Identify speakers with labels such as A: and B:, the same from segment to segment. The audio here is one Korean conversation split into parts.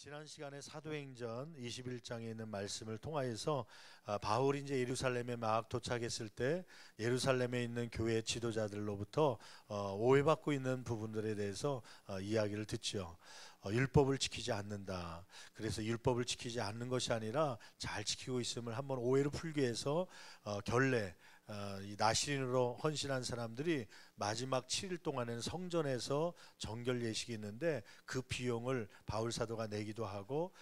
A: 지난 시간에 사도행전 21장에 있는 말씀을 통하여서 바울이 이제 예루살렘에 막 도착했을 때 예루살렘에 있는 교회 지도자들로부터 오해받고 있는 부분들에 대해서 이야기를 듣죠. 율법을 지키지 않는다. 그래서 율법을 지키지 않는 것이 아니라 잘 지키고 있음을 한번 오해를 풀기 위해서 결례 이 나시린으로 헌신한 사람들이 마지막 7일 동안에는 성전에서 정결 예식이 있는데 그 비용을 바울 사도가 내기도 하고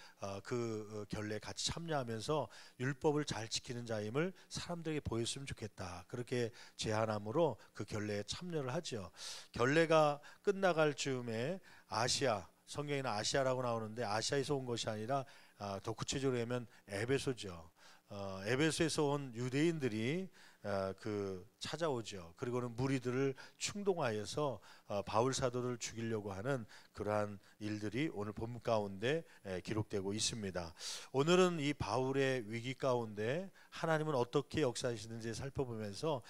A: 그 결례에 같이 참여하면서 율법을 잘 지키는 자임을 사람들에게 보였으면 좋겠다. 그렇게 제안함으로 그 결례에 참여를 하죠. 결례가 끝나갈 즈음에 아시아, 성경에는 아시아라고 나오는데 아시아에서 온 것이 아니라 더 구체적으로 하면 에베소죠. 에베소에서 온 유대인들이 찾아오죠. 그리고는 무리들을 충동하여서 바울 사도를 죽이려고 하는 그러한 일들이 오늘 본문 가운데 기록되고 있습니다. 오늘은 이 바울의 위기 가운데 하나님은 어떻게 역사하시는지 살펴보면서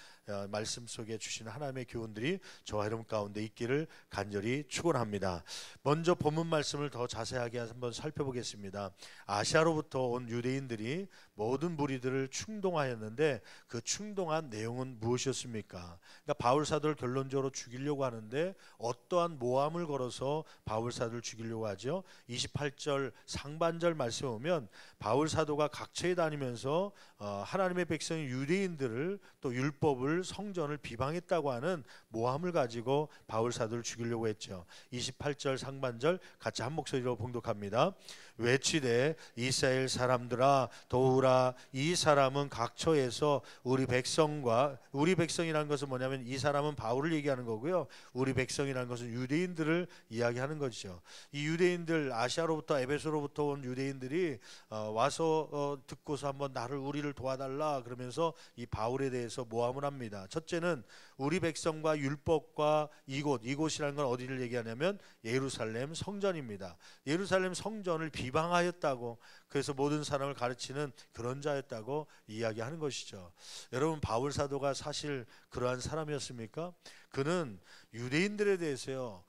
A: 말씀 속에 주시는 하나님의 교훈들이 저와 여러분 가운데 있기를 간절히 축원합니다. 먼저 본문 말씀을 더 자세하게 한번 살펴보겠습니다. 아시아로부터 온 유대인들이 모든 무리들을 충동하였는데 그 충동한 내용은 무엇이었습니까? 그러니까 바울 사도를 결론적으로 죽이려고 하는데 어떠한 모함을 걸어서 바울 사도를 죽이려고 하죠. 28절 상반절 말씀에 보면 바울 사도가 각처에 다니면서 하나님의 백성인 유대인들을 또 율법을 성전을 비방했다고 하는 모함을 가지고 바울 사도를 죽이려고 했죠. 28절 상반절 같이 한 목소리로 봉독합니다. 외치되 이스라엘 사람들아 도우라, 이 사람은 각처에서 우리 백성이라는 것은 뭐냐면 이 사람은 바울을 얘기하는 거고요. 우리 백성이라는 것은 유대인들을 이야기하는 것이죠. 이 유대인들 아시아로부터 에베소로부터 온 유대인들이 와서 듣고서 한번 우리를 도와달라 그러면서 이 바울에 대해서 모함을 합니다. 첫째는 우리 백성과 율법과 이곳이라는 건 어디를 얘기하냐면 예루살렘 성전입니다. 예루살렘 성전을 비방하였다고, 그래서 모든 사람을 가르치는 그런 자였다고 이야기하는 것이죠. 여러분, 바울 사도가 사실 그러한 사람이었습니까? 그는 유대인들에 대해서요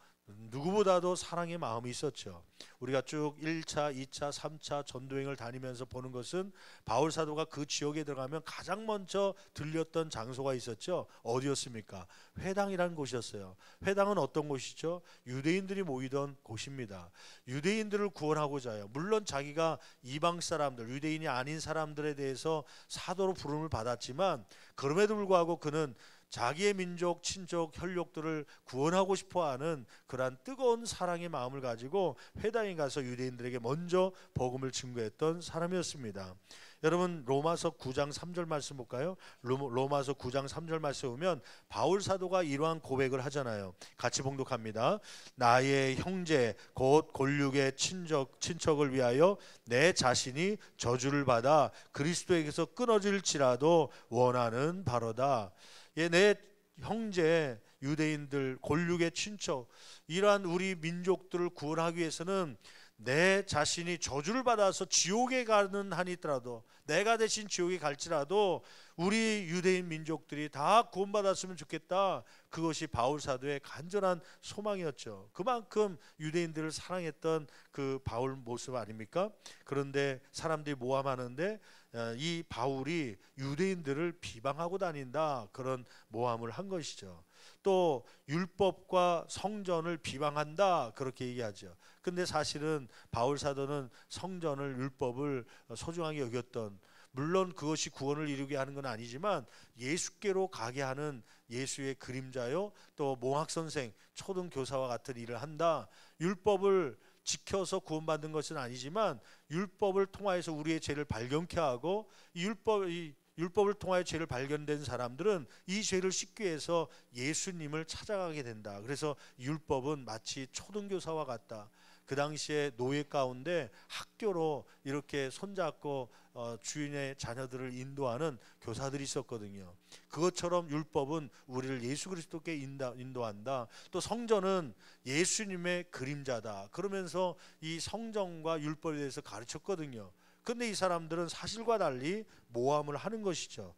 A: 누구보다도 사랑의 마음이 있었죠. 우리가 쭉 1차, 2차, 3차 전도행을 다니면서 보는 것은 바울 사도가 그 지역에 들어가면 가장 먼저 들렸던 장소가 있었죠. 어디였습니까? 회당이라는 곳이었어요. 회당은 어떤 곳이죠? 유대인들이 모이던 곳입니다. 유대인들을 구원하고자 해요. 물론 자기가 이방 사람들, 유대인이 아닌 사람들에 대해서 사도로 부름을 받았지만 그럼에도 불구하고 그는 자기의 민족, 친족, 혈육들을 구원하고 싶어하는 그러한 뜨거운 사랑의 마음을 가지고 회당에 가서 유대인들에게 먼저 복음을 증거했던 사람이었습니다. 여러분, 로마서 9장 3절 말씀 볼까요? 로마서 9장 3절 말씀 보면 바울 사도가 이러한 고백을 하잖아요. 같이 봉독합니다. 나의 형제 곧 골육의 친척을 위하여 내 자신이 저주를 받아 그리스도에게서 끊어질지라도 원하는 바로다. 내 형제 유대인들, 골육의 친척, 이러한 우리 민족들을 구원하기 위해서는 내 자신이 저주를 받아서 지옥에 가는 한이 있더라도, 내가 대신 지옥에 갈지라도 우리 유대인 민족들이 다 구원받았으면 좋겠다. 그것이 바울 사도의 간절한 소망이었죠. 그만큼 유대인들을 사랑했던 그 바울 모습 아닙니까? 그런데 사람들이 모함하는데 이 바울이 유대인들을 비방하고 다닌다, 그런 모함을 한 것이죠. 또 율법과 성전을 비방한다, 그렇게 얘기하죠. 근데 사실은 바울 사도는 성전을, 율법을 소중하게 여겼던, 물론 그것이 구원을 이루게 하는 건 아니지만 예수께로 가게 하는 예수의 그림자요, 또 몽학선생, 초등교사와 같은 일을 한다. 율법을 지켜서 구원받는 것은 아니지만 율법을 통하여서 우리의 죄를 발견케 하고, 율법을 통하여 죄를 발견된 사람들은 이 죄를 씻기 위해서 예수님을 찾아가게 된다. 그래서 율법은 마치 초등교사와 같다. 그 당시에 노예 가운데 학교로 이렇게 손잡고 주인의 자녀들을 인도하는 교사들이 있었거든요. 그것처럼 율법은 우리를 예수 그리스도께 인도한다. 또 성전은 예수님의 그림자다. 그러면서 이 성전과 율법에 대해서 가르쳤거든요. 근데 이 사람들은 사실과 달리 모함을 하는 것이죠.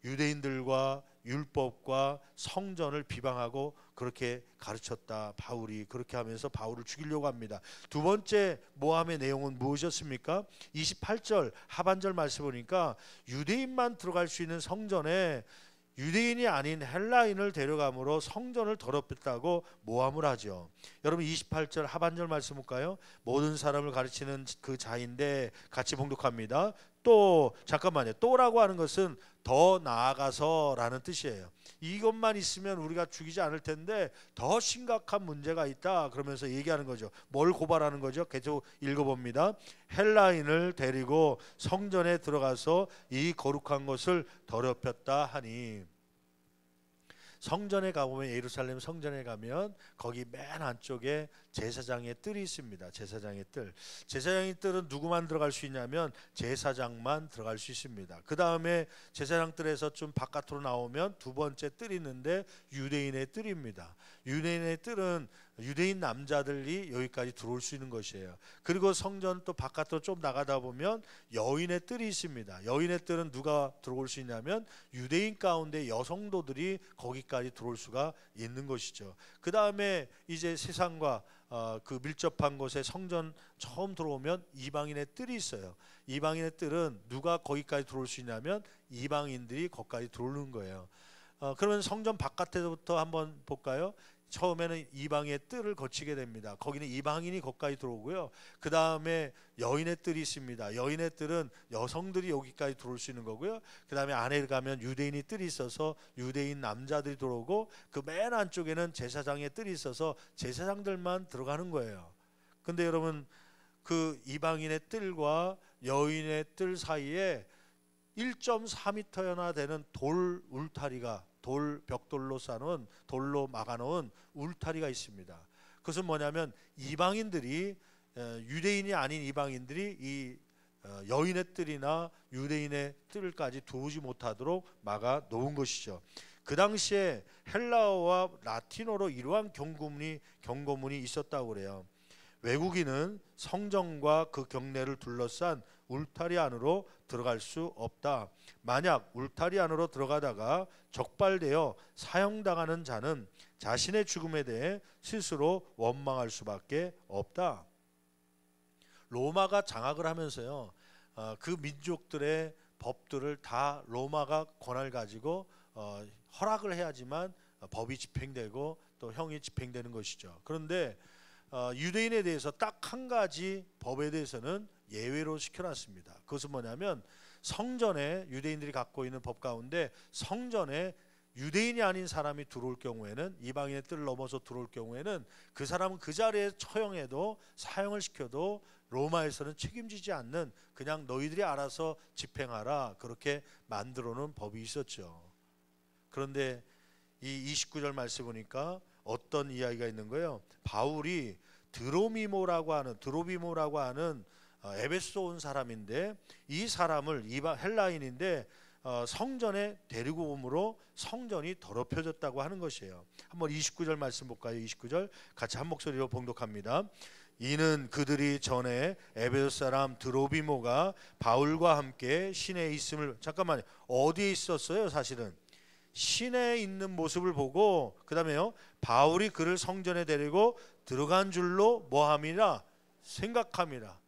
A: 유대인들과 율법과 성전을 비방하고 그렇게 가르쳤다. 바울이 그렇게 하면서 바울을 죽이려고 합니다. 두 번째 모함의 내용은 무엇이었습니까? 28절 하반절 말씀 보니까 유대인만 들어갈 수 있는 성전에 유대인이 아닌 헬라인을 데려감으로 성전을 더럽혔다고 모함을 하죠. 여러분 28절 하반절 말씀 볼까요? 모든 사람을 가르치는 그 자인데 같이 봉독합니다. 또 잠깐만요. 또라고 하는 것은 더 나아가서 라는 뜻이에요. 이것만 있으면 우리가 죽이지 않을 텐데 더 심각한 문제가 있다 그러면서 얘기하는 거죠. 뭘 고발하는 거죠? 계속 읽어봅니다. 헬라인을 데리고 성전에 들어가서 이 거룩한 것을 더럽혔다 하니, 성전에 가보면, 예루살렘 성전에 가면 거기 맨 안쪽에 제사장의 뜰이 있습니다. 제사장의 뜰. 제사장의 뜰은 누구만 들어갈 수 있냐면 제사장만 들어갈 수 있습니다. 그 다음에 제사장 뜰에서 좀 바깥으로 나오면 두 번째 뜰이 있는데 유대인의 뜰입니다. 유대인의 뜰은 유대인 남자들이 여기까지 들어올 수 있는 것이에요. 그리고 성전 또 바깥으로 좀 나가다 보면 여인의 뜰이 있습니다. 여인의 뜰은 누가 들어올 수 있냐면 유대인 가운데 여성도들이 거기까지 들어올 수가 있는 것이죠. 그 다음에 이제 세상과 그 밀접한 곳에 성전 처음 들어오면 이방인의 뜰이 있어요. 이방인의 뜰은 누가 거기까지 들어올 수 있냐면 이방인들이 거기까지 들어오는 거예요. 그러면 성전 바깥에서부터 한번 볼까요? 처음에는 이방의 뜰을 거치게 됩니다. 거기는 이방인이 거기까지 들어오고요. 그 다음에 여인의 뜰이 있습니다. 여인의 뜰은 여성들이 여기까지 들어올 수 있는 거고요. 그 다음에 안에 가면 유대인이 뜰이 있어서 유대인 남자들이 들어오고, 그 맨 안쪽에는 제사장의 뜰이 있어서 제사장들만 들어가는 거예요. 근데 여러분, 그 이방인의 뜰과 여인의 뜰 사이에 1.4m나 되는 돌 울타리가, 돌 벽돌로 쌓은, 돌로 막아놓은 울타리가 있습니다. 그것은 뭐냐면 이방인들이, 유대인이 아닌 이방인들이 이 여인의 뜰이나 유대인의 뜰까지 들어오지 못하도록 막아 놓은 것이죠. 그 당시에 헬라어와 라틴어로 이러한 경고문이 있었다고 그래요. 외국인은 성전과 그 경내를 둘러싼 울타리 안으로 들어갈 수 없다. 만약 울타리 안으로 들어가다가 적발되어 사형당하는 자는 자신의 죽음에 대해 스스로 원망할 수밖에 없다. 로마가 장악을 하면서요, 그 민족들의 법들을 다 로마가 권한을 가지고 허락을 해야지만 법이 집행되고 또 형이 집행되는 것이죠. 그런데 유대인에 대해서 딱 한 가지 법에 대해서는 예외로 시켜놨습니다. 그것은 뭐냐면, 성전에, 유대인들이 갖고 있는 법 가운데 성전에 유대인이 아닌 사람이 들어올 경우에는, 이방인의 뜰을 넘어서 들어올 경우에는 그 사람은 그 자리에 처형해도, 사형을 시켜도 로마에서는 책임지지 않는, 그냥 너희들이 알아서 집행하라, 그렇게 만들어 놓은 법이 있었죠. 그런데 이 29절 말씀 보니까 어떤 이야기가 있는 거예요? 바울이 드로비모라고 하는 에베소 온 사람인데, 이 사람을 헬라인인데 성전에 데리고 오므로 성전이 더럽혀졌다고 하는 것이에요. 한번 29절 말씀 볼까요? 29절 같이 한 목소리로 봉독합니다. 이는 그들이 전에 에베소 사람 드로비모가 바울과 함께 시내에 있음을, 잠깐만요, 어디에 있었어요? 사실은 시내에 있는 모습을 보고, 그 다음에요, 바울이 그를 성전에 데리고 들어간 줄로 뭐함이라 생각함이라.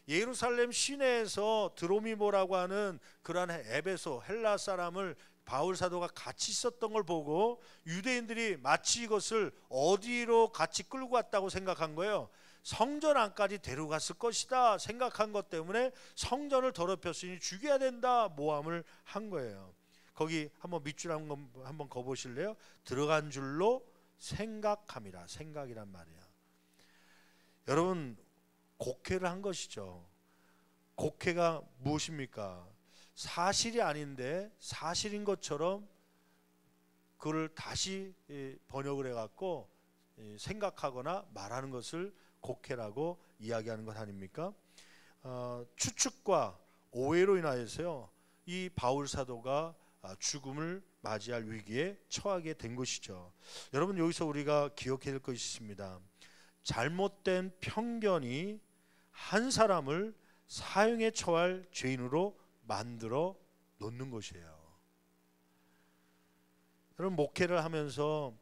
A: 예루살렘 시내에서 드로미모라고 하는 그러한 에베소 헬라 사람을 바울 사도가 같이 있었던 걸 보고 유대인들이 마치 이것을 어디로 같이 끌고 왔다고 생각한 거예요. 성전 안까지 데려갔을 것이다 생각한 것 때문에 성전을 더럽혔으니 죽여야 된다 모함을 한 거예요. 거기 한번 밑줄 한번 거보실래요? 들어간 줄로 생각함이라. 생각이란 말이야. 여러분, 곡해를 한 것이죠. 곡해가 무엇입니까? 사실이 아닌데 사실인 것처럼 그를 다시 번역을 해갖고 생각하거나 말하는 것을 곡해라고 이야기하는 것 아닙니까? 추측과 오해로 인하여서요, 이 바울 사도가 죽음을 맞이할 위기에 처하게 된 것이죠. 여러분, 여기서 우리가 기억해야 될 것이 있습니다. 잘못된 편견이 한 사람을 사형에 처할 죄인으로 만들어 놓는 것이에요. 여러분 목회를 하면서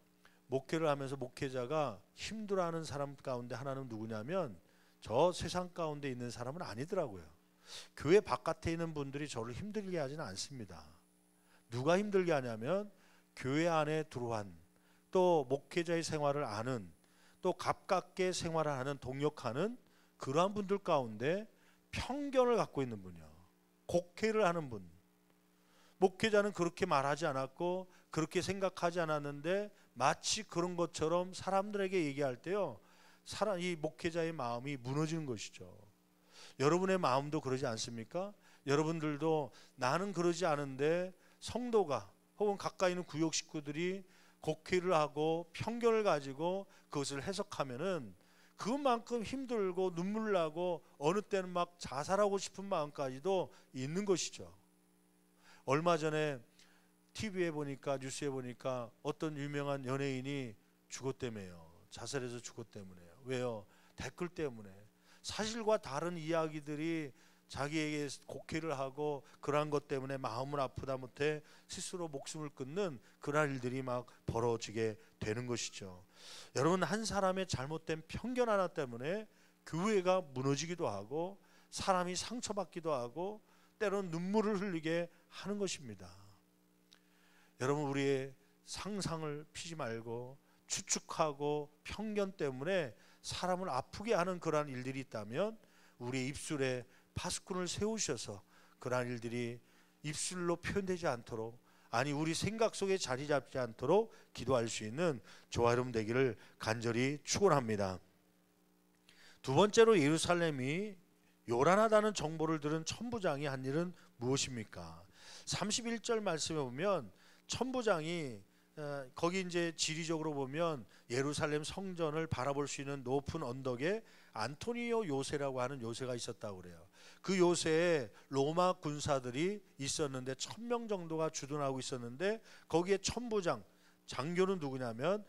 A: 목회자가 힘들어하는 사람 가운데 하나는 누구냐면 저 세상 가운데 있는 사람은 아니더라고요. 교회 바깥에 있는 분들이 저를 힘들게 하지는 않습니다. 누가 힘들게 하냐면 교회 안에 들어온 또 목회자의 생활을 아는 또 가깝게 생활을 하는 동역하는 그러한 분들 가운데 편견을 갖고 있는 분이요. 곡해를 하는 분. 목회자는 그렇게 말하지 않았고 그렇게 생각하지 않았는데 마치 그런 것처럼 사람들에게 얘기할 때요, 이 목회자의 마음이 무너지는 것이죠. 여러분의 마음도 그러지 않습니까? 여러분들도 나는 그러지 않은데 성도가 혹은 가까이 있는 구역 식구들이 곡해를 하고 편견을 가지고 그것을 해석하면은 그만큼 힘들고 눈물 나고 어느 때는 막 자살하고 싶은 마음까지도 있는 것이죠. 얼마 전에 TV에 보니까 뉴스에 보니까 어떤 유명한 연예인이 죽었다며요. 자살해서 죽었다며요. 왜요? 댓글 때문에. 사실과 다른 이야기들이 자기에게 곡해를 하고 그러한 것 때문에 마음을 아프다 못해 스스로 목숨을 끊는 그러한 일들이 막 벌어지게 되는 것이죠. 여러분, 한 사람의 잘못된 편견 하나 때문에 교회가 무너지기도 하고 사람이 상처받기도 하고 때로는 눈물을 흘리게 하는 것입니다. 여러분, 우리의 상상을 피지 말고 추측하고 편견 때문에 사람을 아프게 하는 그러한 일들이 있다면 우리의 입술에 파수꾼을 세우셔서 그러한 일들이 입술로 표현되지 않도록, 아니 우리 생각 속에 자리 잡지 않도록 기도할 수 있는 저와 여러분 되기를 간절히 축원합니다. 두 번째로 예루살렘이 요란하다는 정보를 들은 천부장이 한 일은 무엇입니까? 31절 말씀에 보면 천부장이 거기 이제 지리적으로 보면 예루살렘 성전을 바라볼 수 있는 높은 언덕에 안토니오 요새라고 하는 요새가 있었다고 그래요. 그 요새에 로마 군사들이 있었는데 1000명 정도가 주둔하고 있었는데 거기에 천부장, 장교는 누구냐면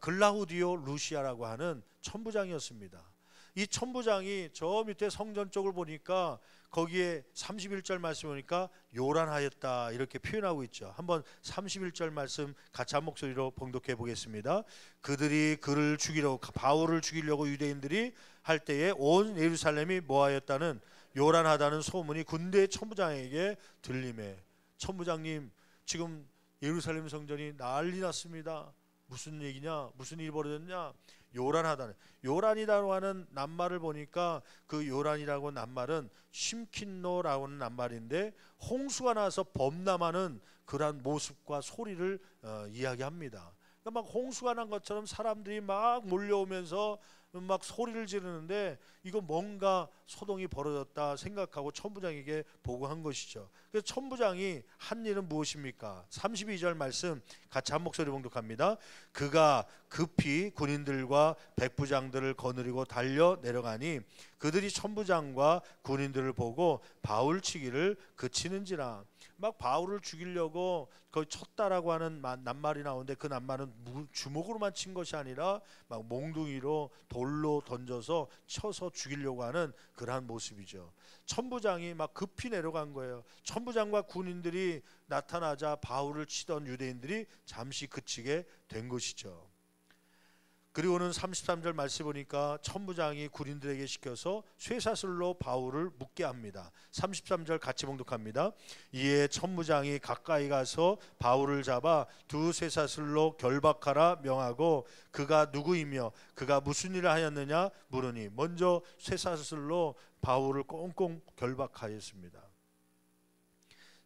A: 글라우디오 루시아라고 하는 천부장이었습니다. 이 천부장이 저 밑에 성전 쪽을 보니까 거기에 31절 말씀 보니까 요란하였다 이렇게 표현하고 있죠. 한번 31절 말씀 같이 한 목소리로 봉독해 보겠습니다. 그들이 그를 죽이려고, 바울을 죽이려고 유대인들이 할 때에 온 예루살렘이 뭐하였다는, 요란하다는 소문이 군대 천부장에게 들리매. 천부장님, 지금 예루살렘 성전이 난리 났습니다. 무슨 얘기냐? 무슨 일이 벌어졌냐? 요란하다는, 요란이라고 하는 낱말을 보니까 그 요란이라고 낱말은 심킨노라고 하는 낱말인데 홍수가 나서 범람하는 그러한 모습과 소리를 이야기합니다. 그러니까 막 홍수가 난 것처럼 사람들이 막 몰려오면서 막 소리를 지르는데 이거 뭔가 소동이 벌어졌다 생각하고 천부장에게 보고한 것이죠. 그래서 천부장이 한 일은 무엇입니까? 32절 말씀 같이 한 목소리 봉독합니다. 그가 급히 군인들과 백부장들을 거느리고 달려 내려가니 그들이 천부장과 군인들을 보고 바울 치기를 그치는지라. 막 바울을 죽이려고 거의 쳤다라고 하는 낱말이 나오는데 그 낱말은 주먹으로만 친 것이 아니라 막 몽둥이로 돌로 던져서 쳐서 죽이려고 하는 그러한 모습이죠. 천부장이 막 급히 내려간 거예요. 천부장과 군인들이 나타나자 바울을 치던 유대인들이 잠시 그치게 된 것이죠. 그리고는 33절 말씀 보니까 천부장이 군인들에게 시켜서 쇠사슬로 바울을 묶게 합니다. 33절 같이 봉독합니다. 이에 천부장이 가까이 가서 바울을 잡아 두 쇠사슬로 결박하라 명하고 그가 누구이며 그가 무슨 일을 하였느냐 물으니 먼저 쇠사슬로 바울을 꽁꽁 결박하였습니다.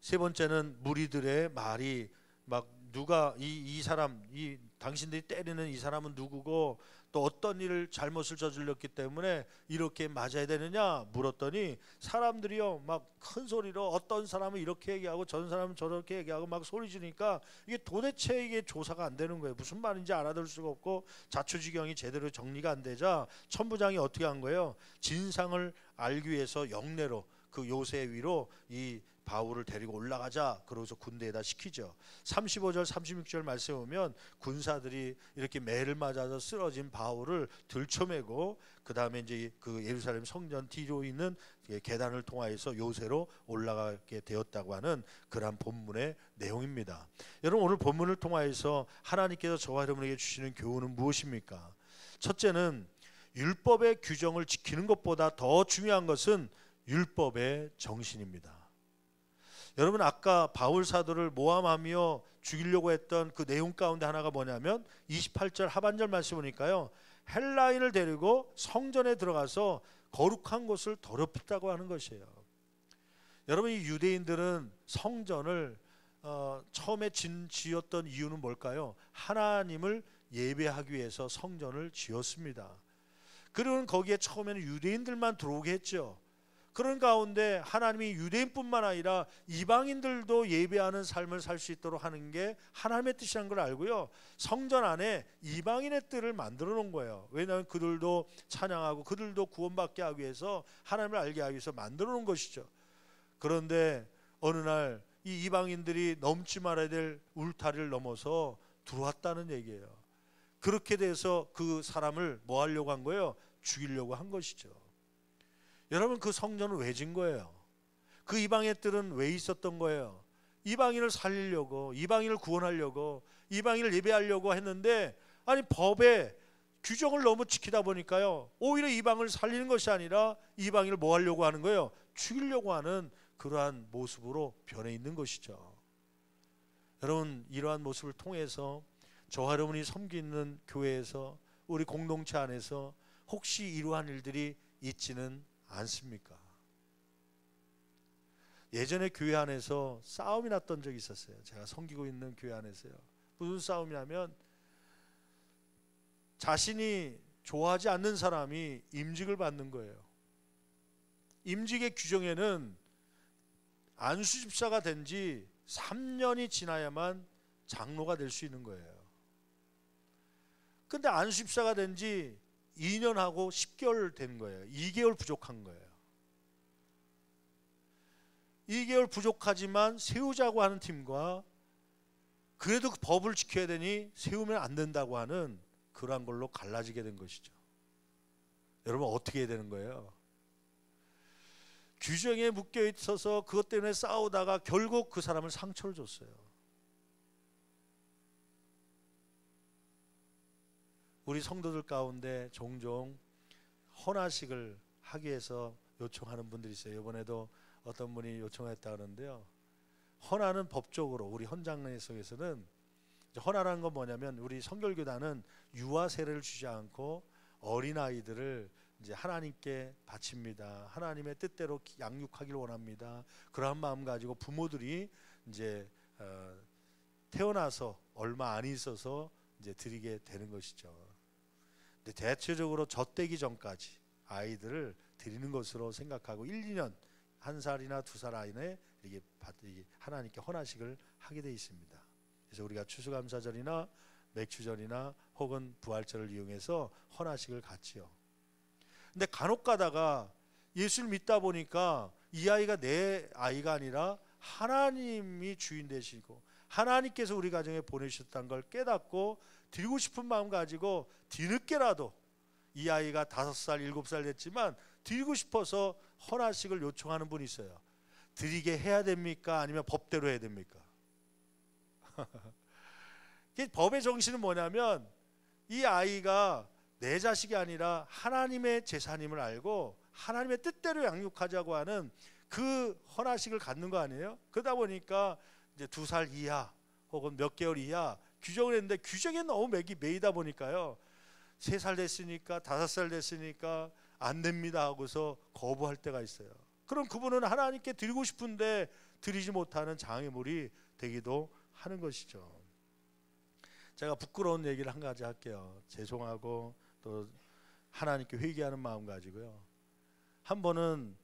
A: 세 번째는 무리들의 말이 막 누가 이 사람, 이 당신들이 때리는 이 사람은 누구고 또 어떤 일을 잘못을 저질렀기 때문에 이렇게 맞아야 되느냐 물었더니 사람들이요 막 큰 소리로 어떤 사람은 이렇게 얘기하고 전 사람은 저렇게 얘기하고 막 소리 지르니까 이게 도대체 이게 조사가 안 되는 거예요. 무슨 말인지 알아들 수가 없고 자초지경이 제대로 정리가 안 되자 천부장이 어떻게 한 거예요? 진상을 알기 위해서 영내로 그 요새 위로 이 바울을 데리고 올라가자 그러고서 군대에다 시키죠. 35절 36절 말씀에 보면 군사들이 이렇게 매를 맞아서 쓰러진 바울을 들쳐매고 그 다음에 이제 그 예루살렘 성전 뒤로 있는 계단을 통하여서 요새로 올라가게 되었다고 하는 그러한 본문의 내용입니다. 여러분, 오늘 본문을 통하여서 하나님께서 저와 여러분에게 주시는 교훈은 무엇입니까? 첫째는 율법의 규정을 지키는 것보다 더 중요한 것은 율법의 정신입니다. 여러분, 아까 바울 사도를 모함하며 죽이려고 했던 그 내용 가운데 하나가 뭐냐면 28절 하반절 말씀 보니까요, 헬라인을 데리고 성전에 들어가서 거룩한 곳을 더럽혔다고 하는 것이에요. 여러분, 이 유대인들은 성전을 처음에 지었던 이유는 뭘까요? 하나님을 예배하기 위해서 성전을 지었습니다. 그리고 거기에 처음에는 유대인들만 들어오게 했죠. 그런 가운데 하나님이 유대인뿐만 아니라 이방인들도 예배하는 삶을 살 수 있도록 하는 게 하나님의 뜻이라는 걸 알고요, 성전 안에 이방인의 뜰을 만들어 놓은 거예요. 왜냐하면 그들도 찬양하고 그들도 구원받게 하기 위해서, 하나님을 알게 하기 위해서 만들어 놓은 것이죠. 그런데 어느 날 이 이방인들이 넘지 말아야 될 울타리를 넘어서 들어왔다는 얘기예요. 그렇게 돼서 그 사람을 뭐 하려고 한 거예요? 죽이려고 한 것이죠. 여러분, 그 성전은 왜 진 거예요? 그 이방의 뜰은 왜 있었던 거예요? 이방인을 살리려고, 이방인을 구원하려고, 이방인을 예배하려고 했는데, 아니 법의 규정을 너무 지키다 보니까요, 오히려 이방을 살리는 것이 아니라 이방인을 뭐 하려고 하는 거예요? 죽이려고 하는 그러한 모습으로 변해 있는 것이죠. 여러분, 이러한 모습을 통해서 저와 여러분이 섬기는 교회에서, 우리 공동체 안에서 혹시 이러한 일들이 있지는 않습니까? 예전에 교회 안에서 싸움이 났던 적이 있었어요. 제가 섬기고 있는 교회 안에서요. 무슨 싸움이냐면, 자신이 좋아하지 않는 사람이 임직을 받는 거예요. 임직의 규정에는 안수집사가 된 지 3년이 지나야만 장로가 될 수 있는 거예요. 근데 안수집사가 된 지 2년하고 10개월 된 거예요. 2개월 부족한 거예요. 2개월 부족하지만 세우자고 하는 팀과 그래도 그 법을 지켜야 되니 세우면 안 된다고 하는 그러한 걸로 갈라지게 된 것이죠. 여러분, 어떻게 해야 되는 거예요? 규정에 묶여 있어서 그것 때문에 싸우다가 결국 그 사람을 상처를 줬어요. 우리 성도들 가운데 종종 헌화식을 하기 위해서 요청하는 분들이 있어요. 이번에도 어떤 분이 요청했다 하는데요, 헌화는 법적으로 우리 헌장례 속에서는, 헌화라는 건 뭐냐면, 우리 성결교단은 유아 세례를 주지 않고 어린아이들을 이제 하나님께 바칩니다. 하나님의 뜻대로 양육하기를 원합니다. 그러한 마음 가지고 부모들이 이제 태어나서 얼마 안 있어서 이제 드리게 되는 것이죠. 근데 대체적으로 젖되기 전까지 아이들을 드리는 것으로 생각하고 1, 2년, 1살이나 2살 아이에 이게 하나님께 헌화식을 하게 되어 있습니다. 그래서 우리가 추수감사절이나 맥주절이나 혹은 부활절을 이용해서 헌화식을 갖지요. 근데 간혹 가다가 예수를 믿다 보니까 이 아이가 내 아이가 아니라 하나님이 주인 되시고 하나님께서 우리 가정에 보내주셨다는 걸 깨닫고 드리고 싶은 마음 가지고 뒤늦게라도, 이 아이가 5살, 7살 됐지만 드리고 싶어서 헌화식을 요청하는 분이 있어요. 드리게 해야 됩니까? 아니면 법대로 해야 됩니까? 법의 정신은 뭐냐면, 이 아이가 내 자식이 아니라 하나님의 재산임을 알고 하나님의 뜻대로 양육하자고 하는 그 헌화식을 갖는 거 아니에요? 그러다 보니까 이제 2살 이하 혹은 몇 개월 이하 규정을 했는데, 규정에 너무 매이다 보니까요, 3살 됐으니까 5살 됐으니까 안 됩니다 하고서 거부할 때가 있어요. 그럼 그분은 하나님께 드리고 싶은데 드리지 못하는 장애물이 되기도 하는 것이죠. 제가 부끄러운 얘기를 한 가지 할게요. 죄송하고 또 하나님께 회개하는 마음 가지고요. 한 번은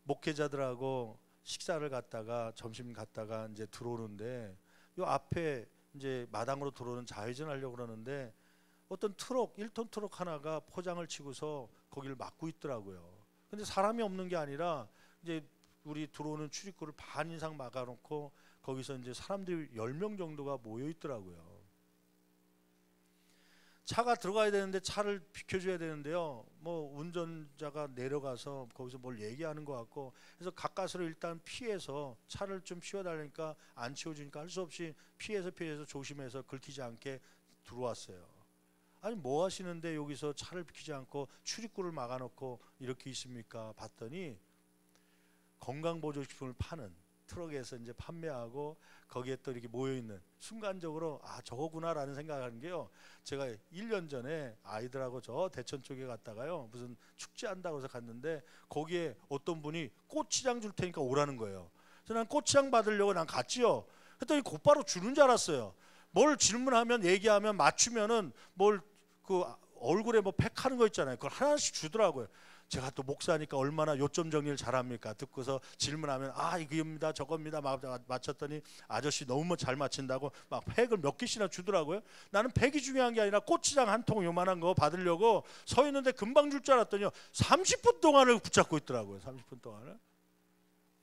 A: 목회자들하고 식사를 갔다가, 점심 갔다가 이제 들어오는데, 요 앞에 이제 마당으로 들어오는 좌회전 하려고 그러는데 어떤 트럭, 1톤 트럭 하나가 포장을 치고서 거기를 막고 있더라고요. 근데 사람이 없는 게 아니라 이제 우리 들어오는 출입구를 반 이상 막아놓고 거기서 이제 사람들이 10명 정도가 모여 있더라고요. 차가 들어가야 되는데 차를 비켜줘야 되는데요. 뭐 운전자가 내려가서 거기서 뭘 얘기하는 것 같고, 그래서 가까스로 일단 피해서 차를 좀 치워달라니까 안 치워주니까 할 수 없이 피해서 조심해서 긁히지 않게 들어왔어요. 아니 뭐 하시는데 여기서 차를 비키지 않고 출입구를 막아놓고 이렇게 있습니까? 봤더니 건강보조식품을 파는 트럭에서 이제 판매하고 거기에 또 이렇게 모여있는, 순간적으로 아 저거구나라는 생각하는 게요. 제가 1년 전에 아이들하고 저 대천 쪽에 갔다가요, 무슨 축제한다고 해서 갔는데 거기에 어떤 분이 고추장 줄 테니까 오라는 거예요. 그래서 난 고추장 받으려고 난 갔지요. 그랬더니 곧바로 주는 줄 알았어요. 뭘 질문하면 얘기하면 맞추면은 뭘 그 얼굴에 뭐 팩하는 거 있잖아요. 그걸 하나씩 주더라고요. 제가 또 목사니까 얼마나 요점 정리를 잘합니까? 듣고서 질문하면 아 이겁니다 저겁니다 막 맞췄더니 아저씨 너무 잘 맞힌다고 막 팩을 몇 개씩이나 주더라고요. 나는 팩이 중요한 게 아니라 고추장 한 통 요만한 거 받으려고 서 있는데 금방 줄 줄 알았더니요 30분 동안을 붙잡고 있더라고요. 30분 동안을.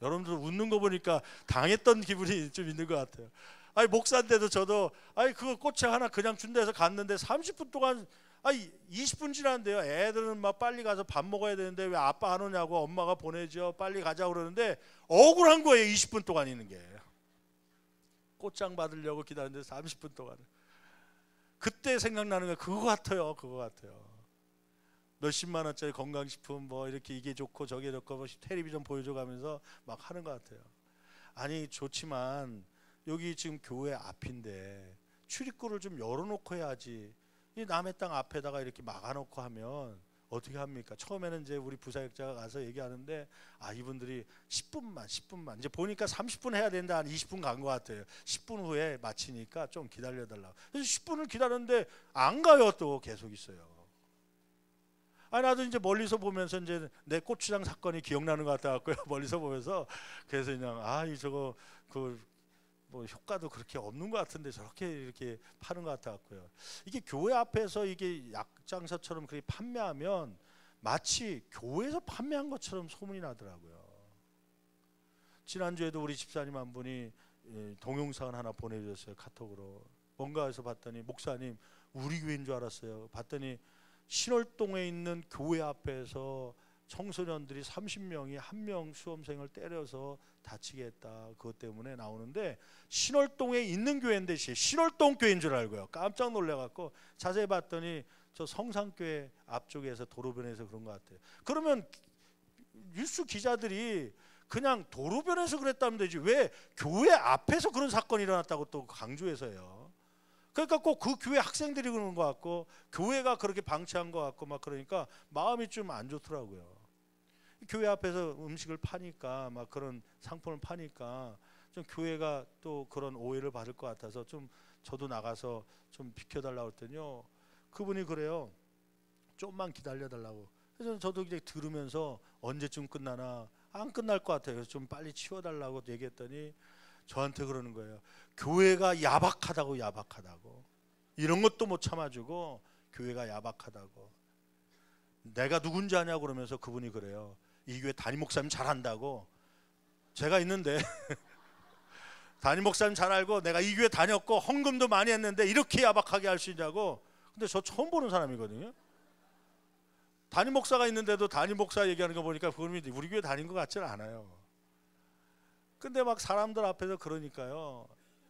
A: 여러분들 웃는 거 보니까 당했던 기분이 좀 있는 것 같아요. 아니 목사인데도 저도 아니 그거 고추장 하나 그냥 준다 해서 갔는데 30분 동안, 아니 20분 지났는데요. 애들은 막 빨리 가서 밥 먹어야 되는데 왜 아빠 안 오냐고 엄마가 보내죠. 빨리 가자고 그러는데 억울한 거예요. 20분 동안 있는 게. 꽃장 받으려고 기다렸는데 30분 동안. 그때 생각나는 게 그거 같아요. 그거 같아요. 몇십만 원짜리 건강식품 뭐 이렇게 이게 좋고 저게 좋고 뭐 텔레비전 보여줘가면서 막 하는 것 같아요. 아니 좋지만 여기 지금 교회 앞인데 출입구를 좀 열어놓고 해야지. 이 남의 땅 앞에다가 이렇게 막아놓고 하면 어떻게 합니까? 처음에는 이제 우리 부사역자가 가서 얘기하는데 아 이분들이 10분만 이제 보니까 30분 해야 된다 한 20분 간 것 같아요. 10분 후에 마치니까 좀 기다려달라고. 그래서 10분을 기다렸는데 안 가요. 또 계속 있어요. 아 나도 이제 멀리서 보면서 이제 내 고추장 사건이 기억나는 것 같아갖고요. 멀리서 보면서 그래서 그냥 아 이 저거 그 뭐 효과도 그렇게 없는 것 같은데 저렇게 이렇게 파는 것 같았고요. 이게 교회 앞에서 이게 약장사처럼 그렇게 판매하면 마치 교회에서 판매한 것처럼 소문이 나더라고요. 지난주에도 우리 집사님 한 분이 동영상을 하나 보내주셨어요. 카톡으로. 뭔가 해서 봤더니 목사님 우리 교회인 줄 알았어요. 봤더니 신월동에 있는 교회 앞에서 청소년들이 30명이 한 명 수험생을 때려서 다치게 했다. 그것 때문에 나오는데 신월동에 있는 교회인데 신월동 교회인 줄 알고요. 깜짝 놀래갖고 자세히 봤더니 저 성산교회 앞쪽에서 도로변에서 그런 것 같아요. 그러면 뉴스 기자들이 그냥 도로변에서 그랬다면 되지 왜 교회 앞에서 그런 사건이 일어났다고 또 강조해서요. 그러니까 꼭 그 교회 학생들이 그러는 것 같고 교회가 그렇게 방치한 것 같고 막 그러니까 마음이 좀 안 좋더라고요. 교회 앞에서 음식을 파니까 막 그런 상품을 파니까 좀 교회가 또 그런 오해를 받을 것 같아서 좀 저도 나가서 좀 비켜달라고 했더니요. 그분이 그래요. 좀만 기다려달라고. 그래서 저도 이제 들으면서 언제쯤 끝나나 안 끝날 것 같아요. 그래서 좀 빨리 치워달라고 얘기했더니 저한테 그러는 거예요. 교회가 야박하다고 이런 것도 못 참아주고 교회가 야박하다고. 내가 누군지 아냐고 그러면서 그분이 그래요. 이 교회 담임 목사님 잘한다고. 제가 있는데 담임 목사님 잘 알고 내가 이 교회 다녔고 헌금도 많이 했는데 이렇게 야박하게 할 수 있냐고. 근데 저 처음 보는 사람이거든요. 담임 목사가 있는데도 담임 목사 얘기하는 거 보니까 그분이 우리 교회 다닌 것 같지는 않아요. 근데 막 사람들 앞에서 그러니까요.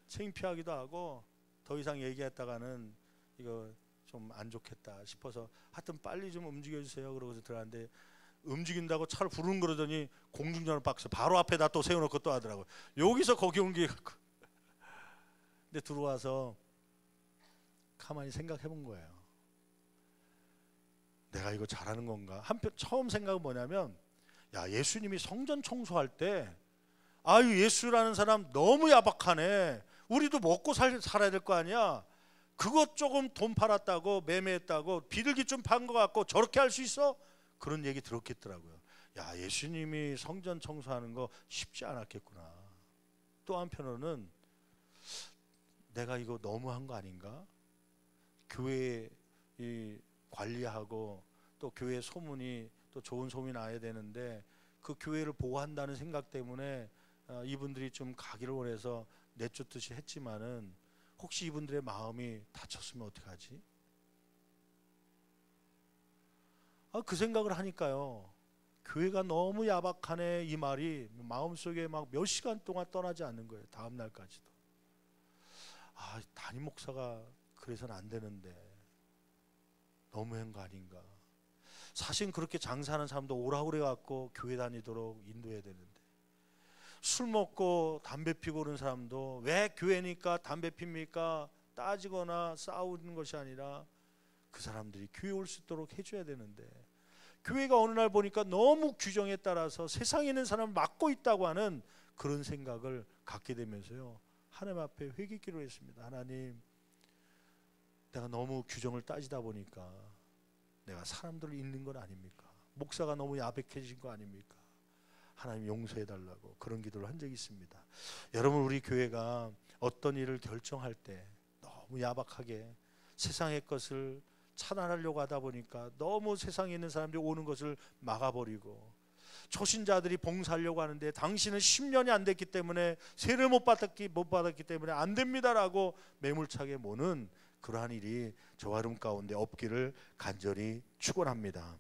A: 창피하기도 하고 더 이상 얘기했다가는 이거 좀 안 좋겠다 싶어서 하여튼 빨리 좀 움직여 주세요. 그러고서 들어갔는데 움직인다고 차를 부르는 그러더니 공중전화 박스 바로 앞에다 또 세워놓고 또 하더라고요. 여기서 거기 옮기. 근데 들어와서 가만히 생각해 본 거예요. 내가 이거 잘하는 건가? 한편 처음 생각은 뭐냐면 야 예수님이 성전 청소할 때 아유 예수라는 사람 너무 야박하네. 우리도 먹고 살아야 될 거 아니야. 그것 조금 돈 팔았다고 매매했다고 비둘기 좀 판 거 같고 저렇게 할 수 있어? 그런 얘기 들었겠더라고요. 야 예수님이 성전 청소하는 거 쉽지 않았겠구나. 또 한편으로는 내가 이거 너무한 거 아닌가? 교회 이 관리하고 또 교회 소문이 또 좋은 소문이 나야 되는데 그 교회를 보호한다는 생각 때문에 이분들이 좀 가기를 원해서 내쫓듯이 했지만은 혹시 이분들의 마음이 다쳤으면 어떡하지? 그 생각을 하니까요, 교회가 너무 야박하네, 이 말이 마음속에 막 몇 시간 동안 떠나지 않는 거예요. 다음 날까지도. 담임 목사가 그래서는 안 되는데 너무한 거 아닌가. 사실 그렇게 장사하는 사람도 오라고 그래갖고 교회 다니도록 인도해야 되는데, 술 먹고 담배 피고 그런 사람도 왜 교회니까 담배 핍니까 따지거나 싸우는 것이 아니라 그 사람들이 교회 올 수 있도록 해줘야 되는데, 교회가 어느 날 보니까 너무 규정에 따라서 세상에 있는 사람을 막고 있다고 하는 그런 생각을 갖게 되면서요, 하나님 앞에 회개기로 했습니다. 하나님, 내가 너무 규정을 따지다 보니까 내가 사람들을 잃는 건 아닙니까? 목사가 너무 야박해진 거 아닙니까? 하나님 용서해 달라고 그런 기도를 한 적이 있습니다. 여러분, 우리 교회가 어떤 일을 결정할 때 너무 야박하게 세상의 것을 차단하려고 하다 보니까 너무 세상에 있는 사람들이 오는 것을 막아버리고, 초신자들이 봉사하려고 하는데 당신은 10년이 안 됐기 때문에 세를 못 받았기 때문에 안 됩니다라고 매몰차게 모는 그러한 일이 저와 여러분 가운데 없기를 간절히 축원합니다.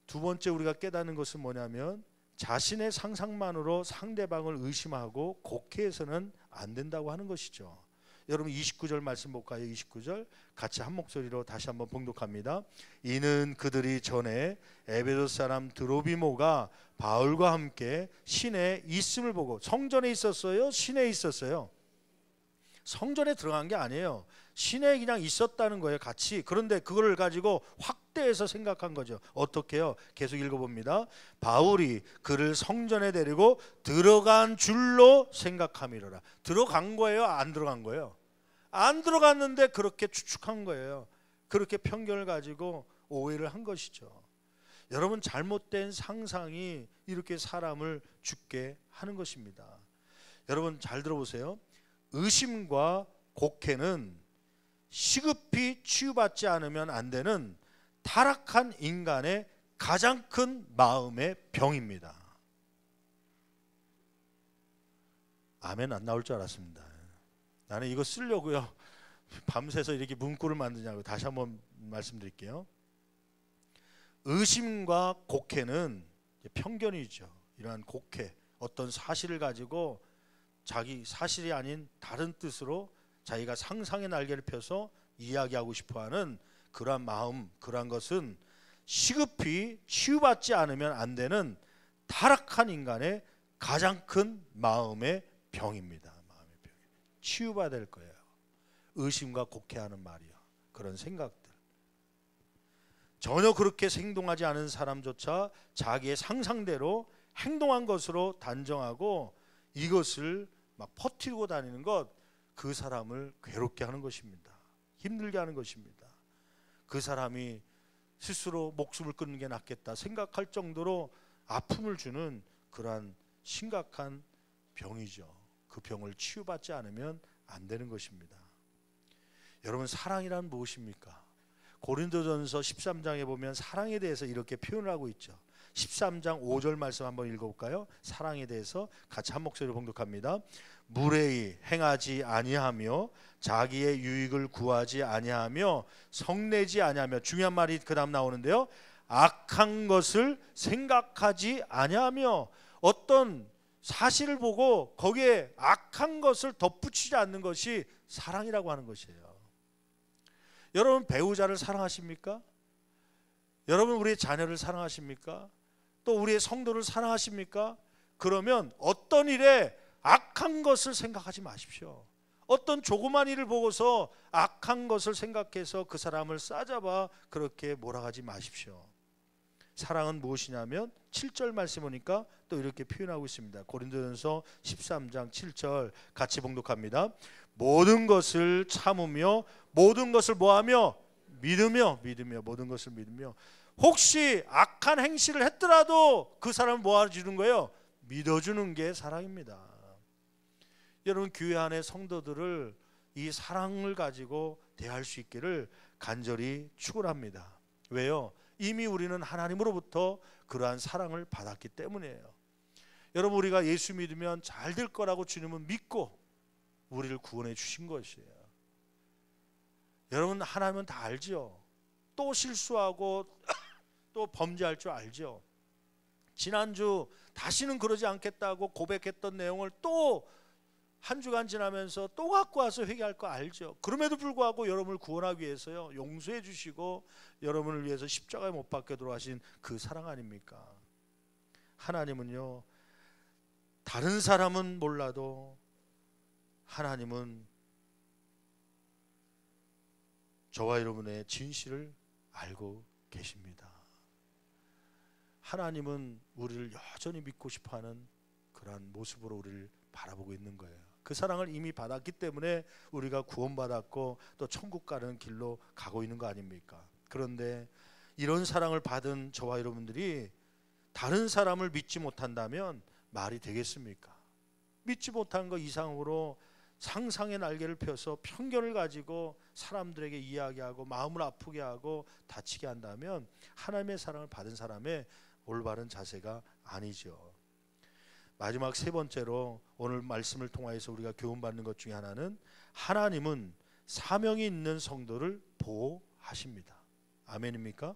A: 두 번째 우리가 깨닫는 것은 뭐냐면, 자신의 상상만으로 상대방을 의심하고 곡해해서는 안 된다고 하는 것이죠. 여러분 29절 말씀 볼까요? 29절 같이 한 목소리로 다시 한번 봉독합니다. 이는 그들이 전에 에베소 사람 드로비모가 바울과 함께 시내에 있음을 보고, 성전에 있었어요? 시내에 있었어요? 성전에 들어간 게 아니에요. 시내에 그냥 있었다는 거예요, 같이. 그런데 그걸 가지고 확대해서 생각한 거죠. 어떻게요? 계속 읽어봅니다. 바울이 그를 성전에 데리고 들어간 줄로 생각함이로라. 들어간 거예요? 안 들어간 거예요? 안 들어갔는데 그렇게 추측한 거예요. 그렇게 편견을 가지고 오해를 한 것이죠. 여러분, 잘못된 상상이 이렇게 사람을 죽게 하는 것입니다. 여러분 잘 들어보세요. 의심과 곡해는 시급히 치유받지 않으면 안 되는 타락한 인간의 가장 큰 마음의 병입니다. 아멘 안 나올 줄 알았습니다. 나는 이거 쓰려고요, 밤새서 이렇게 문구를 만드냐고. 다시 한번 말씀드릴게요. 의심과 곡해는 편견이죠. 이러한 곡해, 어떤 사실을 가지고 자기 사실이 아닌 다른 뜻으로 자기가 상상의 날개를 펴서 이야기하고 싶어하는 그러한 마음, 그러한 것은 시급히 치유받지 않으면 안 되는 타락한 인간의 가장 큰 마음의 병입니다. 마음의 병. 치유받아야 될 거예요. 의심과 곡해하는 말이요, 그런 생각들. 전혀 그렇게 행동하지 않은 사람조차 자기의 상상대로 행동한 것으로 단정하고 이것을 막 퍼뜨리고 다니는 것, 그 사람을 괴롭게 하는 것입니다. 힘들게 하는 것입니다. 그 사람이 스스로 목숨을 끊는 게 낫겠다 생각할 정도로 아픔을 주는 그러한 심각한 병이죠. 그 병을 치유받지 않으면 안 되는 것입니다. 여러분, 사랑이란 무엇입니까? 고린도전서 13장에 보면 사랑에 대해서 이렇게 표현을 하고 있죠. 13장 5절 말씀 한번 읽어볼까요? 사랑에 대해서 같이 한 목소리로 봉독합니다. 무례히 행하지 아니하며 자기의 유익을 구하지 아니하며 성내지 아니하며, 중요한 말이 그 다음 나오는데요, 악한 것을 생각하지 아니하며, 어떤 사실을 보고 거기에 악한 것을 덧붙이지 않는 것이 사랑이라고 하는 것이에요. 여러분, 배우자를 사랑하십니까? 여러분, 우리의 자녀를 사랑하십니까? 또 우리의 성도를 사랑하십니까? 그러면 어떤 일에 악한 것을 생각하지 마십시오. 어떤 조그만 일을 보고서 악한 것을 생각해서 그 사람을 싸잡아 그렇게 몰아가지 마십시오. 사랑은 무엇이냐면 7절 말씀 보니까 또 이렇게 표현하고 있습니다. 고린도전서 13장 7절 같이 봉독합니다. 모든 것을 참으며 모든 것을 뭐하며? 믿으며 모든 것을 믿으며. 혹시 악한 행실을 했더라도 그 사람을 모아주는 거예요? 믿어주는 게 사랑입니다. 여러분, 교회 안의 성도들을 이 사랑을 가지고 대할 수 있기를 간절히 축원합니다. 왜요? 이미 우리는 하나님으로부터 그러한 사랑을 받았기 때문이에요. 여러분, 우리가 예수 믿으면 잘 될 거라고 주님은 믿고 우리를 구원해 주신 것이에요. 여러분, 하나님은 다 알죠. 또 실수하고 또 범죄할 줄 알죠. 지난주 다시는 그러지 않겠다고 고백했던 내용을 또 한 주간 지나면서 또 갖고 와서 회개할 거 알죠. 그럼에도 불구하고 여러분을 구원하기 위해서요, 용서해 주시고 여러분을 위해서 십자가에 못 박혀 돌아가신 그 사랑 아닙니까? 하나님은요, 다른 사람은 몰라도 하나님은 저와 여러분의 진실을 알고 계십니다. 하나님은 우리를 여전히 믿고 싶어하는 그러한 모습으로 우리를 바라보고 있는 거예요. 그 사랑을 이미 받았기 때문에 우리가 구원받았고 또 천국 가는 길로 가고 있는 거 아닙니까? 그런데 이런 사랑을 받은 저와 여러분들이 다른 사람을 믿지 못한다면 말이 되겠습니까? 믿지 못한 거 이상으로 상상의 날개를 펴서 편견을 가지고 사람들에게 이야기하고 마음을 아프게 하고 다치게 한다면 하나님의 사랑을 받은 사람의 올바른 자세가 아니죠. 마지막 세 번째로 오늘 말씀을 통하여서 우리가 교훈받는 것 중에 하나는 하나님은 사명이 있는 성도를 보호하십니다. 아멘입니까?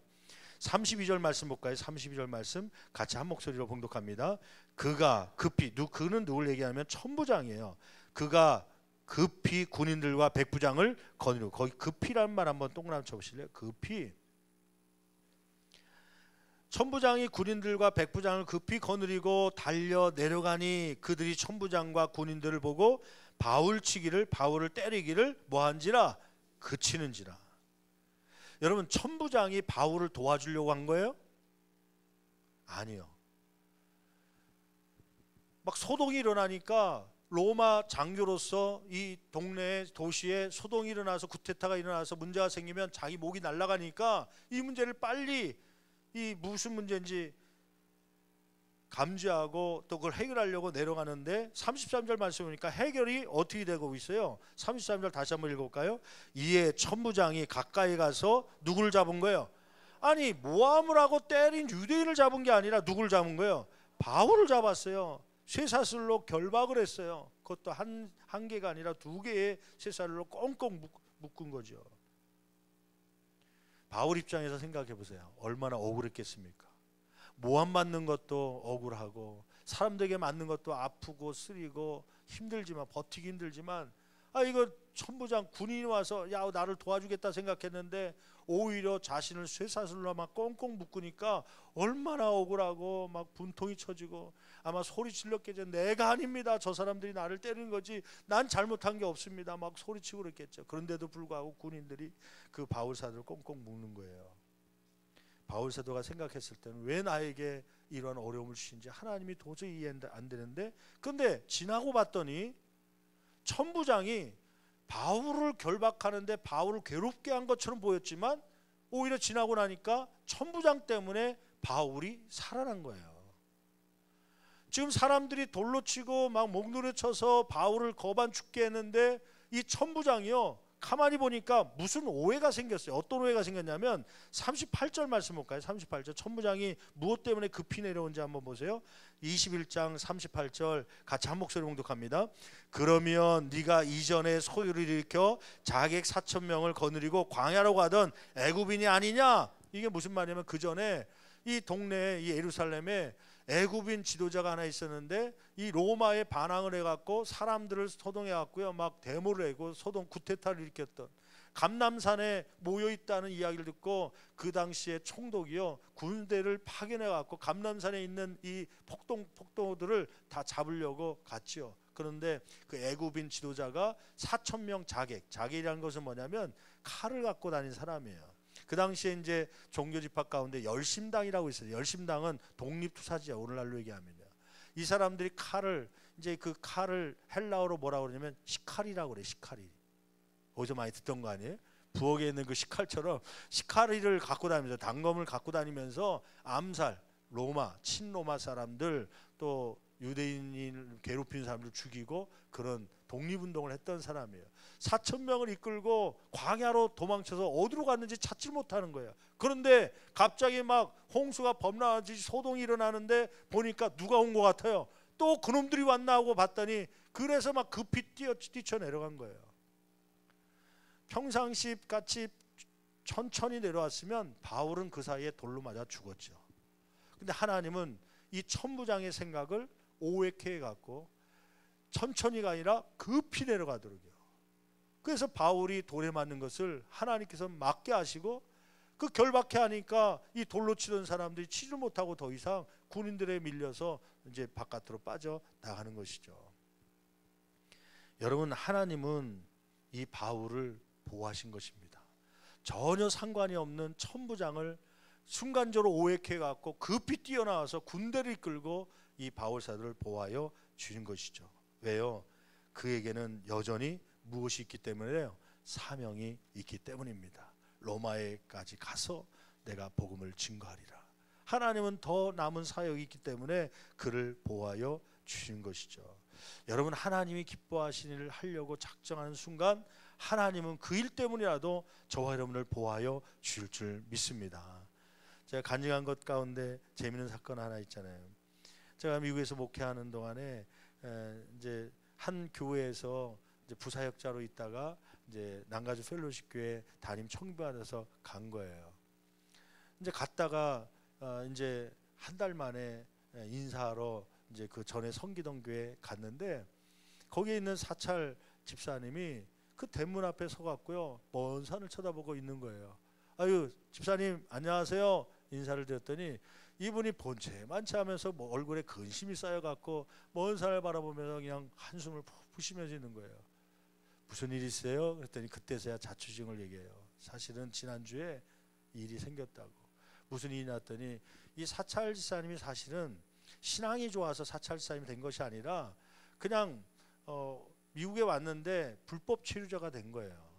A: 32절 말씀 볼까요? 32절 말씀 같이 한 목소리로 봉독합니다. 그가 급히, 그는 누굴 얘기하면 천부장이에요. 그가 급히 군인들과 백부장을 거느리고, 거기 급히라는 말 한번 동그라미 쳐보실래요? 급히. 천부장이 군인들과 백부장을 급히 거느리고 달려 내려가니 그들이 천부장과 군인들을 보고 바울치기를, 바울을 때리기를 뭐한지라? 그치는지라. 여러분, 천부장이 바울을 도와주려고 한 거예요? 아니요. 막 소동이 일어나니까 로마 장교로서 이 동네 도시에 소동이 일어나서 쿠데타가 일어나서 문제가 생기면 자기 목이 날아가니까 이 문제를 빨리, 이 무슨 문제인지 감지하고 또 그걸 해결하려고 내려가는데 33절 말씀 보니까 해결이 어떻게 되고 있어요? 33절 다시 한번 읽어볼까요? 이에 천부장이 가까이 가서 누구를 잡은 거예요? 아니, 모함을 하고 때린 유대인을 잡은 게 아니라 누구를 잡은 거예요? 바울을 잡았어요. 쇠사슬로 결박을 했어요. 그것도 한 개가 아니라 두 개의 쇠사슬로 꽁꽁 묶은 거죠. 바울 입장에서 생각해 보세요. 얼마나 억울했겠습니까? 모함 맞는 것도 억울하고 사람들에게 맞는 것도 아프고 쓰리고 힘들지만, 버티기 힘들지만, 이거 천부장 군인이 와서 야, 나를 도와주겠다 생각했는데 오히려 자신을 쇠사슬로 막 꽁꽁 묶으니까 얼마나 억울하고 막 분통이 쳐지고 아마 소리 질렀겠죠. 내가 아닙니다. 저 사람들이 나를 때리는 거지 난 잘못한 게 없습니다. 막 소리치고 그랬겠죠. 그런데도 불구하고 군인들이 그 바울 사도를 꽁꽁 묶는 거예요. 바울 사도가 생각했을 때는 왜 나에게 이런 어려움을 주신지 하나님이 도저히 이해 안 되는데, 근데 지나고 봤더니 천부장이 바울을 결박하는데 바울을 괴롭게 한 것처럼 보였지만 오히려 지나고 나니까 천부장 때문에 바울이 살아난 거예요. 지금 사람들이 돌로 치고 막 목노래 쳐서 바울을 거반 죽게 했는데 이 천부장이요, 가만히 보니까 무슨 오해가 생겼어요. 어떤 오해가 생겼냐면 38절 말씀 볼까요? 38절. 천부장이 무엇 때문에 급히 내려온지 한번 보세요. 21장 38절 같이 한 목소리 봉독합니다. 그러면 네가 이전에 소유를 일으켜 자객 4,000명을 거느리고 광야로 가던 애굽인이 아니냐? 이게 무슨 말이냐면 그 전에 이 동네에, 이 예루살렘에 애굽인 지도자가 하나 있었는데 이 로마에 반항을 해갖고 사람들을 소동해갖고요, 막 데모를 하고 소동 쿠데타를 일으켰던, 감람산에 모여 있다는 이야기를 듣고 그 당시에 총독이요 군대를 파견해갖고 감람산에 있는 이 폭도들을 다 잡으려고 갔지요. 그런데 그 애굽인 지도자가 4,000명 자객이라는 것은 뭐냐면 칼을 갖고 다닌 사람이에요. 그 당시에 이제 종교 집합 가운데 열심당이라고 있어요. 열심당은 독립투사지야, 오늘날로 얘기하면요. 이 사람들이 칼을, 이제 그 칼을 헬라어로 뭐라고 그러냐면 시카리라고 그래. 시카리. 어디서 많이 듣던 거 아니에요? 부엌에 있는 그 시칼처럼 시카리를 갖고 다니면서, 단검을 갖고 다니면서 암살, 로마, 친로마 사람들, 또 유대인을 괴롭히는 사람들 죽이고 그런 독립운동을 했던 사람이에요. 4,000명을 이끌고 광야로 도망쳐서 어디로 갔는지 찾지 못하는 거예요. 그런데 갑자기 막 홍수가 범람하듯이 소동이 일어나는데 보니까 누가 온 것 같아요. 또 그놈들이 왔나 하고 봤더니 그래서 막 급히 뛰쳐내려간 거예요. 평상시 같이 천천히 내려왔으면 바울은 그 사이에 돌로 맞아 죽었죠. 근데 하나님은 이 천부장의 생각을 오해케 해갖고 천천히가 아니라 급히 내려가도록요. 그래서 바울이 돌에 맞는 것을 하나님께서 막게 하시고 그 결박해 하니까 이 돌로 치던 사람들이 치질 못하고 더 이상 군인들에 밀려서 이제 바깥으로 빠져 나가는 것이죠. 여러분, 하나님은 이 바울을 보호하신 것입니다. 전혀 상관이 없는 천부장을 순간적으로 오해해 갖고 급히 뛰어나와서 군대를 이끌고 이 바울 사도를 보호하여 주신 것이죠. 왜요? 그에게는 여전히 무엇이 있기 때문에요? 사명이 있기 때문입니다. 로마에까지 가서 내가 복음을 증거하리라. 하나님은 더 남은 사역이 있기 때문에 그를 보호하여 주신 것이죠. 여러분, 하나님이 기뻐하시는 일을 하려고 작정하는 순간 하나님은 그 일 때문이라도 저와 여러분을 보호하여 주실 줄 믿습니다. 제가 간증한 것 가운데 재미있는 사건 하나 있잖아요. 제가 미국에서 목회하는 동안에 이제 한 교회에서 이제 부사역자로 있다가 이제 난가주 펠로십 교회 담임 청비받아서 간 거예요. 이제 갔다가 이제 한 달 만에 인사하러 이제 그 전에 섬기던 교회 갔는데 거기에 있는 사찰 집사님이 그 대문 앞에 서갖고요 먼 산을 쳐다보고 있는 거예요. 아유, 집사님 안녕하세요 인사를 드렸더니 이분이 본체만치 하면서 뭐 얼굴에 근심이 쌓여갖고 먼 산을 바라보면서 그냥 한숨을 푹 쉬면서 있는 거예요. 무슨 일 있어요? 그랬더니 그때서야 자초지종을 얘기해요. 사실은 지난주에 일이 생겼다고. 무슨 일이 났더니 이 사찰 집사님이 사실은 신앙이 좋아서 사찰 집사님이 된 것이 아니라 그냥 미국에 왔는데 불법 체류자가 된 거예요.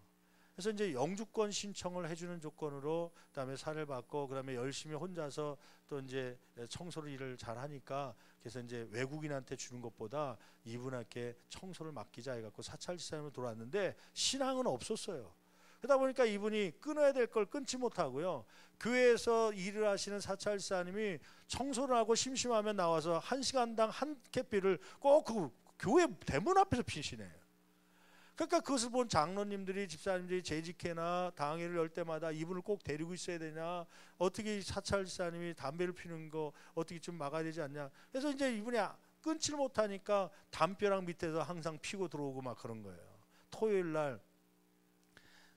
A: 그래서 이제 영주권 신청을 해주는 조건으로 그다음에 살을 받고 그다음에 열심히 혼자서 또 이제 청소를 일을 잘 하니까 그래서 이제 외국인한테 주는 것보다 이분에게 청소를 맡기자 해갖고 사찰 집사님으로 돌아왔는데 신앙은 없었어요. 그러다 보니까 이분이 끊어야 될 걸 끊지 못하고요. 교회에서 일을 하시는 사찰 집사님이 청소를 하고 심심하면 나와서 1시간당 한 캡비를 꼭 그 교회 대문 앞에서 피시네요. 그러니까 그것을 본 장로님들이 집사님들이 재직회나 당회를 열 때마다 이분을 꼭 데리고 있어야 되냐, 어떻게 사찰 집사님이 담배를 피는 거 어떻게 좀 막아야 되지 않냐. 그래서 이제 이분이 끊지를 못하니까 담벼락 밑에서 항상 피고 들어오고 막 그런 거예요. 토요일 날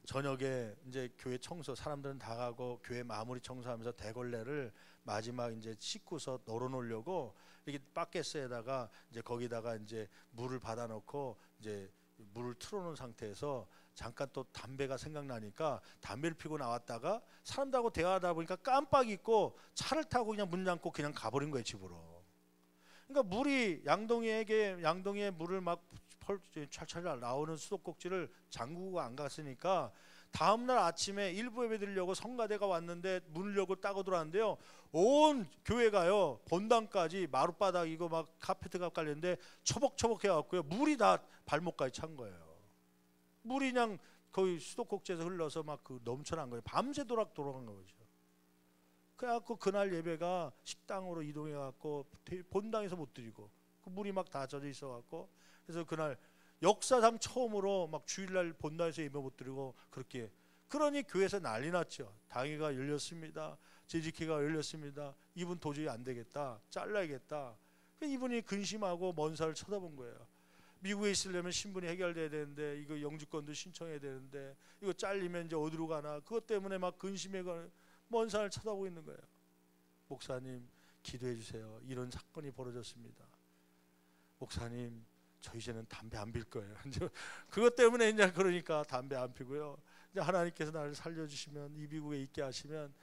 A: 저녁에 이제 교회 청소 사람들은 다 가고 교회 마무리 청소하면서 대걸레를 마지막 이제 씻고서 널어놓으려고 이렇게 바켓에다가 이제 거기다가 이제 물을 받아놓고 이제 물을 틀어놓은 상태에서 잠깐 또 담배가 생각나니까 담배를 피고 나왔다가 사람들하고 대화하다 보니까 깜빡 잊고 차를 타고 그냥 문 잠고 그냥 가버린 거예요, 집으로. 그러니까 물이 양동이에 물을 막 찰찰 나오는 수도꼭지를 잠그고 안 갔으니까 다음날 아침에 일부 예배 드리려고 성가대가 왔는데 문을 열고 따고 들어왔는데요, 온 교회가요 본당까지 마룻바닥이고 막 카페트가 깔렸는데 처벅처벅 해갖고요 물이 다 발목까지 찬 거예요. 물이 그냥 거의 수도꼭지에서 흘러서 막 그 넘쳐난 거예요. 밤새도록 돌아간 거죠. 그래갖고 그날 예배가 식당으로 이동해갖고 본당에서 못 드리고 그 물이 막 다 젖어 있어갖고 그래서 그날 역사상 처음으로 막 주일날 본당에서 예배 못 드리고 그렇게. 그러니 교회에서 난리 났죠. 당회가 열렸습니다. 재직회가 열렸습니다. 이분 도저히 안 되겠다. 잘라야겠다. 이분이 근심하고 먼 산을 쳐다본 거예요. 미국에 있으려면 신분이 해결돼야 되는데 이거 영주권도 신청해야 되는데 이거 잘리면 이제 어디로 가나 그것 때문에 막 근심해 먼 산을 쳐다보고 있는 거예요. 목사님 기도해 주세요. 이런 사건이 벌어졌습니다. 목사님 저 이제는 담배 안 필 거예요. 이제 그것 때문에 이제 그러니까 담배 안 피고요. 이제 하나님께서 나를 살려주시면 이 미국에 있게 하시면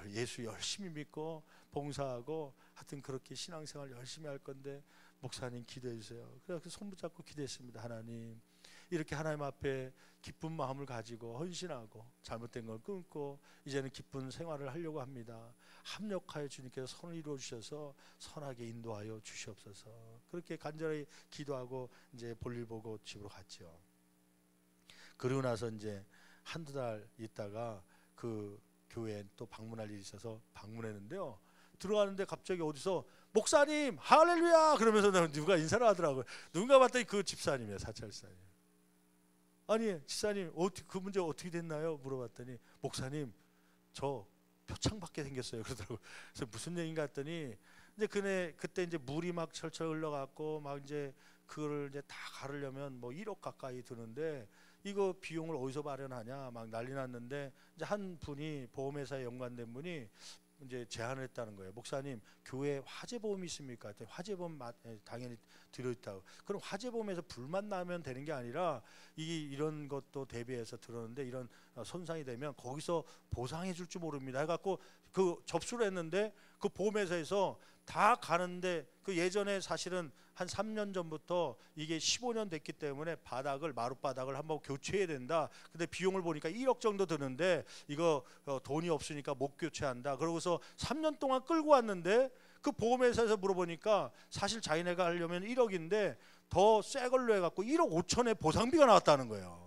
A: 예수 열심히 믿고 봉사하고 하여튼 그렇게 신앙생활 열심히 할 건데 목사님 기도해 주세요. 그래서 손 붙잡고 기도했습니다. 하나님 이렇게 하나님 앞에 기쁜 마음을 가지고 헌신하고 잘못된 걸 끊고 이제는 기쁜 생활을 하려고 합니다. 합력하여 주님께서 선을 이루어 주셔서 선하게 인도하여 주시옵소서. 그렇게 간절히 기도하고 이제 볼일 보고 집으로 갔죠. 그러고 나서 이제 한두 달 있다가 그 교회에 또 방문할 일이 있어서 방문했는데요. 들어가는데 갑자기 어디서 목사님 할렐루야 그러면서 누가 인사를 하더라고요. 누군가 봤더니 그 집사님이에요. 사찰사님. 아니 집사님 그 문제 어떻게 됐나요? 물어봤더니 목사님 저 표창받게 생겼어요 그러더라고요. 그래서 무슨 얘기인가 했더니 이제 그때 이제 물이 막 철철 흘러갔고 막 이제 그거를 이제 다 가르려면 뭐 1억 가까이 드는데 이거 비용을 어디서 마련하냐 막 난리 났는데 이제 한 분이 보험회사에 연관된 분이 이제 제안을 했다는 거예요. 목사님 교회 화재보험이 있습니까? 그랬더니 화재보험 당연히 들어있다고. 그럼 화재보험에서 불만 나면 되는 게 아니라 이런 것도 대비해서 들었는데 이런 손상이 되면 거기서 보상해 줄 줄 모릅니다 해갖고 그 접수를 했는데 그 보험회사에서 다 가는데 그 예전에 사실은 한 3년 전부터 이게 15년 됐기 때문에 마룻바닥을 한번 교체해야 된다. 근데 비용을 보니까 1억 정도 드는데 이거 돈이 없으니까 못 교체한다. 그러고서 3년 동안 끌고 왔는데 그 보험회사에서 물어보니까 사실 자기네가 하려면 1억인데 더 새 걸로 해갖고 1억 5천에 보상비가 나왔다는 거예요.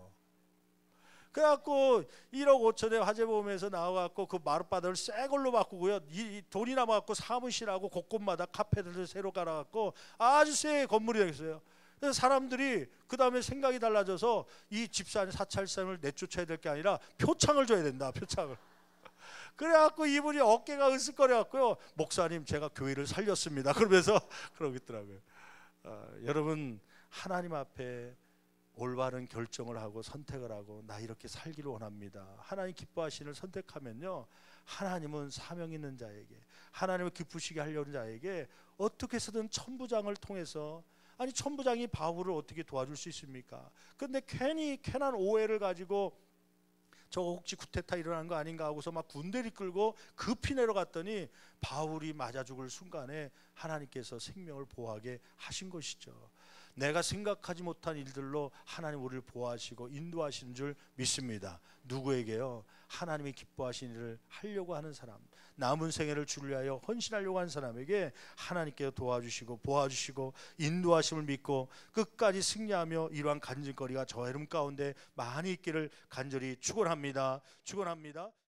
A: 그래갖고 1억 5천에 화재보험에서 나와갖고 그 마룻바닥을 새 걸로 바꾸고요. 이 돈이 남아갖고 사무실하고 곳곳마다 카페들을 새로 깔아갖고 아주 새 건물이 되겠어요. 그래서 사람들이 그 다음에 생각이 달라져서 이 집사님 사찰사님을 내쫓아야 될 게 아니라 표창을 줘야 된다. 표창을. 그래갖고 이분이 어깨가 으쓱거려갖고요. 목사님 제가 교회를 살렸습니다. 그러면서 그러고 있더라고요. 여러분 하나님 앞에 올바른 결정을 하고 선택을 하고 나 이렇게 살기를 원합니다. 하나님 기뻐하시는 선택하면요. 하나님은 사명 있는 자에게 하나님을 기쁘시게 하려는 자에게 어떻게 해서든 천부장을 통해서 아니 천부장이 바울을 어떻게 도와줄 수 있습니까? 근데 괜히 괜한 오해를 가지고 저거 혹시 쿠데타 일어난 거 아닌가 하고서 막 군대를 끌고 급히 내려갔더니 바울이 맞아 죽을 순간에 하나님께서 생명을 보호하게 하신 것이죠. 내가 생각하지 못한 일들로 하나님 우리를 보호하시고 인도하시는 줄 믿습니다. 누구에게요? 하나님이 기뻐하시는 일을 하려고 하는 사람, 남은 생애를 주를 위하여 헌신하려고 하는 사람에게 하나님께서 도와주시고 보호하시고 인도하심을 믿고 끝까지 승리하며 이러한 간증거리가 저 이름 가운데 많이 있기를 간절히 축원합니다.